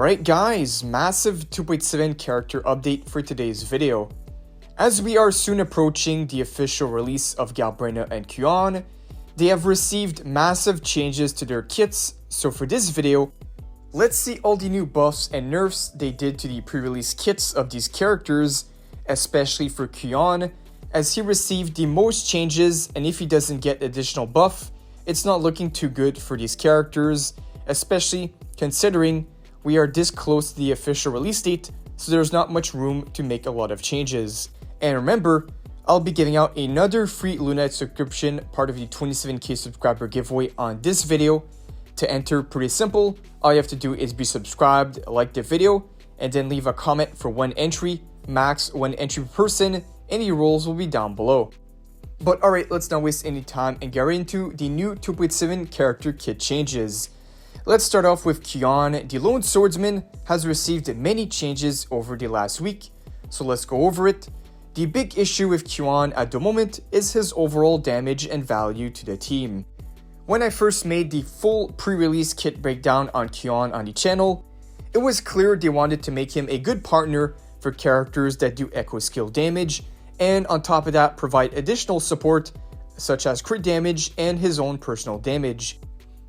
Alright guys, massive 2.7 character update for today's video. As we are soon approaching the official release of Galbrena and Kuon, they have received massive changes to their kits, so for this video, let's see all the new buffs and nerfs they did to the pre-release kits of these characters, especially for Kuon, as he received the most changes, and if he doesn't get additional buff, it's not looking too good for these characters, especially considering we are this close to the official release date, so there's not much room to make a lot of changes. And remember, I'll be giving out another free lunite subscription, part of the 27k subscriber giveaway on this video. To enter, pretty simple, all you have to do is be subscribed, like the video, and then leave a comment for one entry, max one entry per person, and the rules will be down below. But alright, let's not waste any time and get right into the new 2.7 character kit changes. Let's start off with Kuon. The Lone Swordsman has received many changes over the last week, so let's go over it. The big issue with Kuon at the moment is his overall damage and value to the team. When I first made the full pre-release kit breakdown on Kuon on the channel, it was clear they wanted to make him a good partner for characters that do echo skill damage, and on top of that provide additional support such as crit damage and his own personal damage.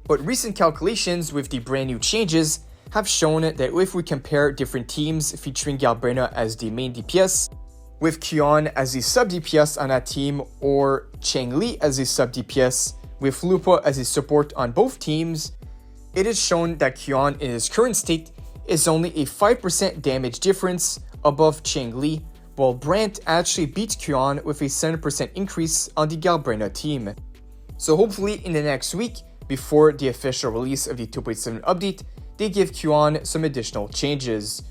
But recent calculations with the brand new changes have shown that if we compare different teams featuring Galbrena as the main DPS, with Kuon as the sub DPS on that team, or Changli as a sub DPS, with WUWA as a support on both teams, it is shown that Kuon in his current state is only a 5% damage difference above Changli, while Brant actually beats Kuon with a 7% increase on the Galbrena team. So hopefully in the next week, before the official release of the 2.7 update, they give Kuon some additional changes.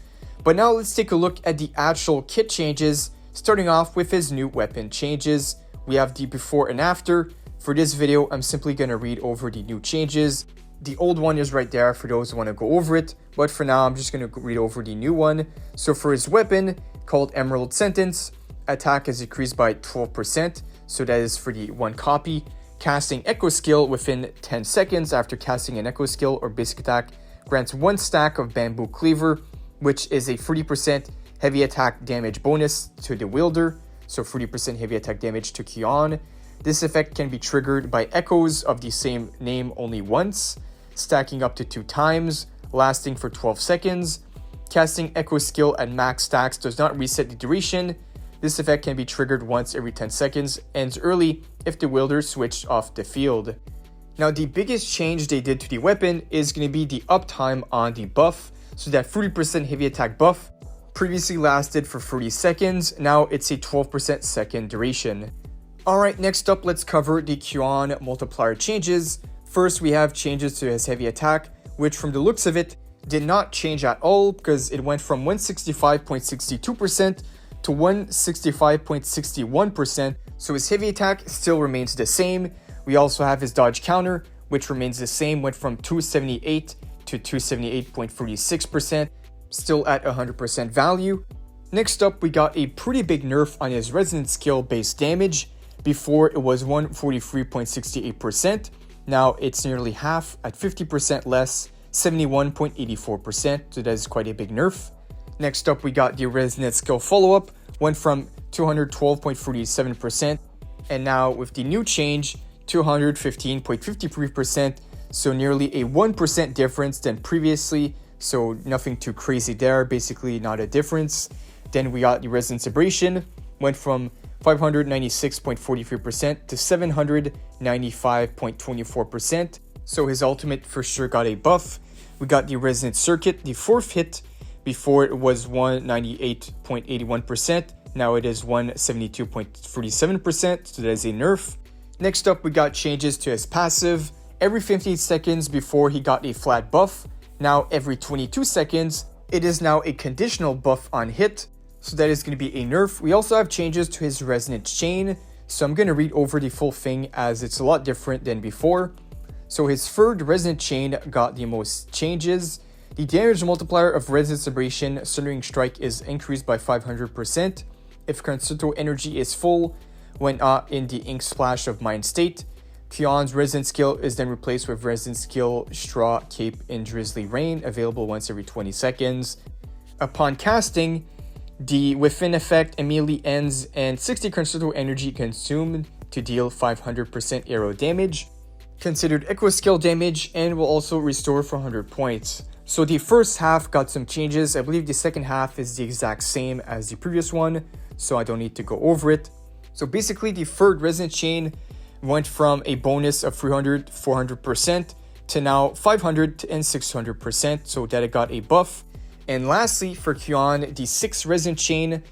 But now let's take a look at the actual kit changes, starting off with his new weapon changes. We have the before and after. For this video, I'm simply going to read over the new changes. The old one is right there for those who want to go over it, but for now I'm just going to read over the new one. So for his weapon, called Emerald Sentence, attack is decreased by 12%, so that is for the one copy. Casting Echo Skill within 10 seconds after casting an Echo Skill or basic attack grants 1 stack of Bamboo Cleaver, which is a 40% heavy attack damage bonus to the wielder, so 40% heavy attack damage to Kuon. This effect can be triggered by echoes of the same name only once, stacking up to 2 times, lasting for 12 seconds. Casting Echo Skill at max stacks does not reset the duration. This effect can be triggered once every 10 seconds, ends early if the wielder switched off the field. Now the biggest change they did to the weapon is going to be the uptime on the buff, so that 30% heavy attack buff previously lasted for 30 seconds, now it's a 12% second duration. Alright, next up let's cover the Kuon multiplier changes. First we have changes to his heavy attack, which from the looks of it did not change at all because it went from 165.62% to 165.61%, so his heavy attack still remains the same. We also have his dodge counter, which remains the same, went from 278 to 278.36%, still at 100% value. Next up, we got a pretty big nerf on his resonance skill based damage. Before it was 143.68%, now it's nearly half at 50% less, 71.84%, so that is quite a big nerf. Next up, we got the resonance skill follow-up, went from 212.47%, and now with the new change, 215.53%, so nearly a 1% difference than previously, so nothing too crazy there, basically not a difference. Then we got the resonance abrasion, went from 596.43% to 795.24%, so his ultimate for sure got a buff. We got the resonance circuit, the 4th hit. Before it was 198.81%, now it is 172.47%, so that is a nerf. Next up, we got changes to his passive. Every 15 seconds before he got a flat buff, now every 22 seconds, it is now a conditional buff on hit, so that is going to be a nerf. We also have changes to his resonance chain, so I'm going to read over the full thing as it's a lot different than before. So his third resonance chain got the most changes. The damage multiplier of Resonance Abrasion Sundering Strike is increased by 500% if Concerto energy is full when in the Ink Splash of Mind state. Kyon's resident skill is then replaced with resident skill Straw Cape in Drizzly Rain, available once every 20 seconds. Upon casting, the within effect immediately ends and 60 considerable energy consumed to deal 500% arrow damage, considered echo skill damage, and will also restore for 100 points. So the first half got some changes. I believe the second half is the exact same as the previous one, so I don't need to go over it. So basically the third resonant chain went from a bonus of 400% to now 500 and 600%, so that it got a buff. And lastly, for Kyon, the sixth resonant chain,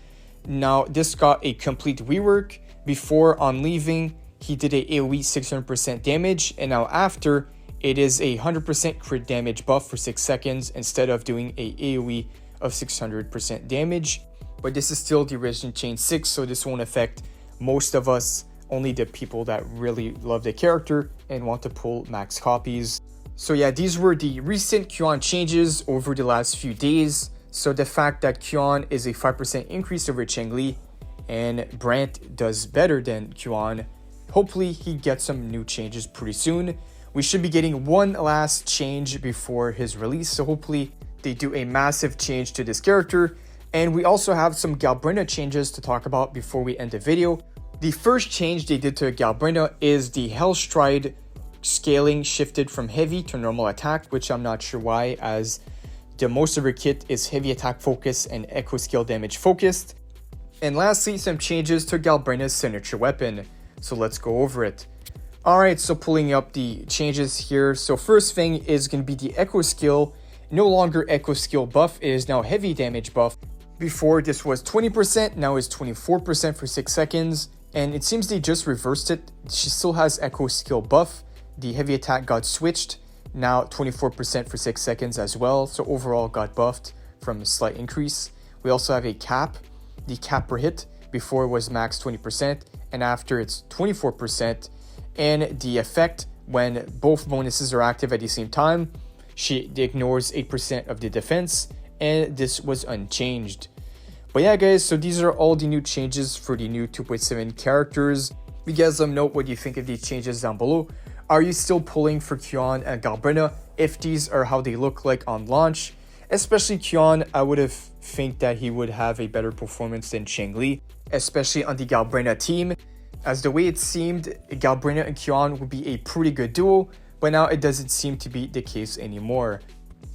now this got a complete rework. Before, on leaving, he did a AoE 600% damage, and now after, it is a 100% crit damage buff for 6 seconds instead of doing a AoE of 600% damage. But this is still the resonant chain 6, so this won't affect most of us, only the people that really love the character and want to pull max copies. So yeah, these were the recent Kyon changes over the last few days. So the fact that Kyon is a 5% increase over Cheng-Li and Brant does better than Kyon, hopefully he gets some new changes pretty soon. We should be getting one last change before his release, so hopefully they do a massive change to this character. And we also have some Galbrena changes to talk about before we end the video. The first change they did to Galbrena is the Hellstride scaling shifted from heavy to normal attack, which I'm not sure why, as the most of her kit is heavy attack focused and echo skill damage focused. And lastly, some changes to Galbrena's signature weapon. So let's go over it. Alright, so pulling up the changes here. So first thing is going to be the echo skill. No longer echo skill buff, it is now heavy damage buff. Before this was 20%, now is 24% for 6 seconds. And it seems they just reversed it. She still has echo skill buff. The heavy attack got switched, now 24% for 6 seconds as well. So overall got buffed from a slight increase. We also have a cap. The cap per hit before was max 20% and after it's 24%. And the effect when both bonuses are active at the same time, she ignores 8% of the defense, and this was unchanged. But yeah guys, so these are all the new changes for the new 2.7 characters. You guys let me know what you think of these changes down below. Are you still pulling for Kyon and Galbrena if these are how they look like on launch? Especially Kyon, I would have think that he would have a better performance than Cheng-Li, especially on the Galbrena team. As the way it seemed, Galbrena and Kyon would be a pretty good duo, but now it doesn't seem to be the case anymore.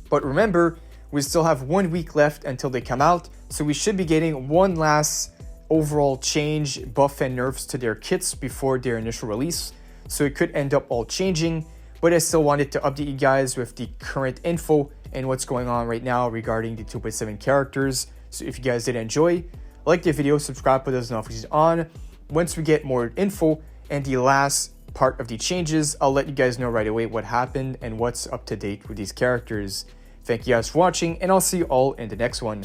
But remember, we still have 1 week left until they come out, so we should be getting one last overall change, buff and nerfs to their kits before their initial release. So it could end up all changing, but I still wanted to update you guys with the current info and what's going on right now regarding the 2.7 characters. So if you guys did enjoy, like the video, subscribe, put those notifications on. Once we get more info and the last part of the changes, I'll let you guys know right away what happened and what's up to date with these characters. Thank you guys for watching, and I'll see you all in the next one.